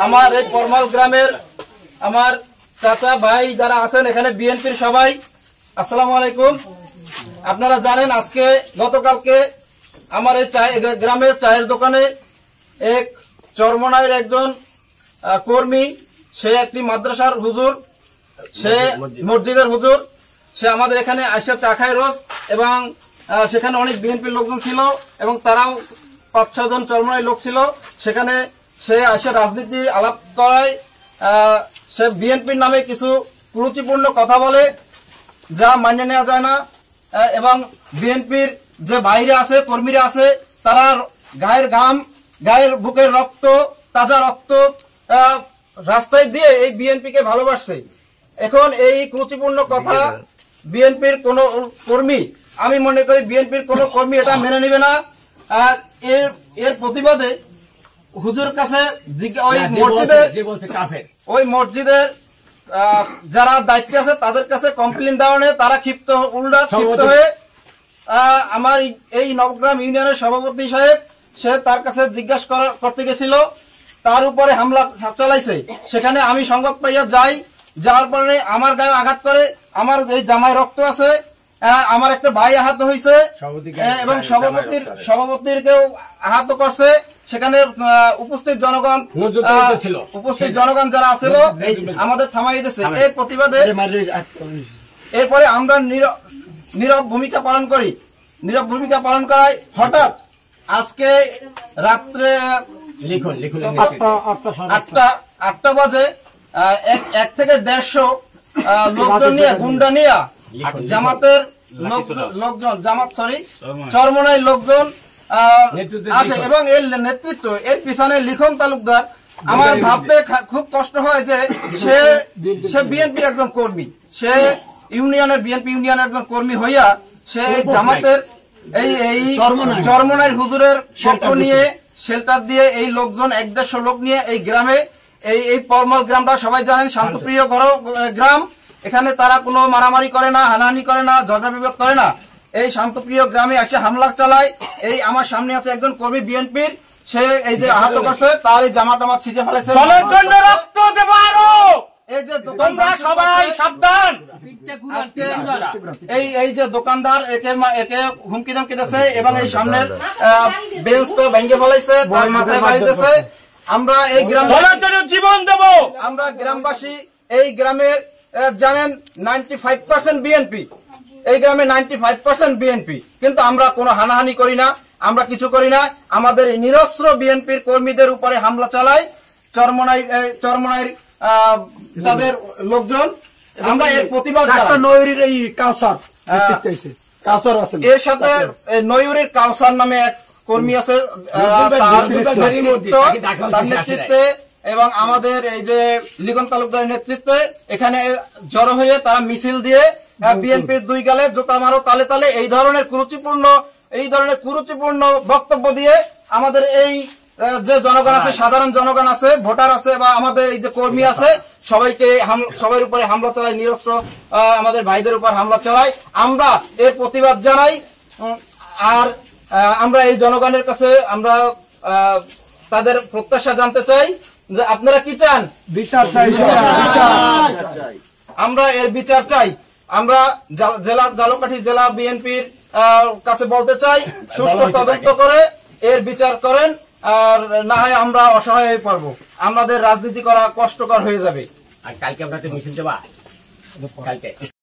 আমার এই পরমাল গ্রামের আমার চাচা ভাই যারা আছেন এখানে বিএনপির সবাই, আসসালামু আলাইকুম। আপনারা জানেন আজকে গতকালকে আমার এই গ্রামের চায়ের দোকানে এক চরমনাইয়ের একজন কর্মী, সে একটি মাদ্রাসার হুজুর, সে মসজিদের হুজুর, সে আমাদের এখানে আসে চা খায় রোজ, এবং সেখানে অনেক বিএনপির লোকজন ছিল এবং তারাও ৫-৬ জন চরমনাই লোক ছিল। সেখানে সে আসে রাজনীতি আলাপ করায়, সে বিএনপির নামে কিছু কুরুচিপূর্ণ কথা বলে, যা মান্য নেওয়া যায় না। এবং বিএনপির যে বাইরে আছে কর্মীরা আছে, তারা গায়ের ঘাম, গায়ের বুকের রক্ত, তাজা রক্ত রাস্তায় দিয়ে এই বিএনপিকে ভালোবাসছে। এখন এই কুরুচিপূর্ণ কথা বিএনপির কোন কর্মী, আমি মনে করি বিএনপির কোন কর্মী এটা মেনে নেবে না। আর এর প্রতিবাদে হুজুর কাছে ওই মসজিদের যারা দায়িত্বে আছে তাদের কাছে কমপ্লেন দেওয়া নিয়ে তারা ক্ষিপ্ত হয়ে আমার এই নবগ্রাম ইউনিয়নের সভাপতি সাহেব, সে তার কাছে জিজ্ঞাসা করতে গেছিল, তার উপরে হামলা চালাইছে। সেখানে আমি সংবাদ পাইয়া যাওয়ার পরে আমার গায়ে আঘাত করে, আমার এই জামায় রক্ত আছে, আমার একটা ভাই আহত হয়েছে এবং সভাপতিরকেও আহত করছে। সেখানে উপস্থিত জনগণ যারা আছিল আমাদের থামাই দিয়েছে। এর প্রতিবাদে এরপরে আমরা নীরব ভূমিকা পালন করায় হঠাৎ আজকে রাত্রে 8টা বাজে 1 থেকে 150 লোকজন নিয়ে, গুন্ডা নিয়ে জামাতের চরমনাই লোকজন আছে এবং এর নেতৃত্ব, এর পিছনে লিখন তালুকদার। আমার ভাবতে খুব কষ্ট হয় যে সে বিএনপির একজন কর্মী, সে বিএনপি ইউনিয়নের একজন কর্মী হইয়া সে জামাতের এই চরমনাইয়ের হুজুরের পক্ষ নিয়ে শেল্টার দিয়ে এই লোকজন 150 লোক নিয়ে এই গ্রামে, এই পরমাল গ্রামটা সবাই জানেন শান্তপ্রিয় গ্রাম। এখানে তারা কোনো মারামারি করে না, হানাহানি করে না, ঝগড়া বিবাদ করে না। এই শান্তপ্রিয় গ্রামে এসে হামলা চালায়। এই আমার সামনে আছে একজন কর্মী বিএনপির, সে এই যে আহত করছে, তার এই জামা টামা ছিঁড়ে ফেলেছে। এই যে দোকানদার একে হুমকি ধমকি দিয়েছে এবং এই সামনের বেঞ্চ তো ভেঙে ফেলাইছে, তার মাথায় বাড়ি দিয়েছে। আমরা এই জীবন দেব, আমরা গ্রামবাসী এই গ্রামের জানেন 95% বিএনপি, এই গ্রামে 95% বিএনপি, কিন্তু আমরা কোনো হানাহানি করি না, আমরা কিছু করি না। আমাদের নিরস্ত্র বিএনপির কর্মীদের উপরে হামলা চালায় চরমনাইয়ের তাদের লোকজন। আমরা এর প্রতিবাদ এর সাথে নয়ুরির কাউসার নামে এক কর্মী আছে, তার নেতৃত্বে এবং আমাদের এই যে লিখন তালুকদারের নেতৃত্বে এখানে জড়ো হয়ে তারা মিছিল দিয়ে বিএনপির 2 গালে জোতা মারো তালে তালে এই ধরনের কুরুচিপূর্ণ বক্তব্য দিয়ে আমাদের এই যে জনগণ আছে, সাধারণ জনগণ আছে, ভোটার আছে বা আমাদের এই যে কর্মী আছে, সবার উপরে হামলা চালায়, নিরস্ত্র আমাদের ভাইদের উপর হামলা চালায়। আমরা এর প্রতিবাদ জানাই। আর আমরা এই জনগণের কাছে আমরা তাদের প্রত্যাশা জানতে চাই যে আপনারা কি চান? বিচার চাই। আমরা এর বিচার চাই। আমরা ঝালকাঠি জেলা বিএনপির কাছে বলতে চাই, সুষ্ঠু তদন্ত করে এর বিচার করেন, আর না হয় আমরা অসহায় হয়ে পড়বো, আমাদের রাজনীতি করা কষ্টকর হয়ে যাবে। আর কালকে আমরা মিছিল দেবা।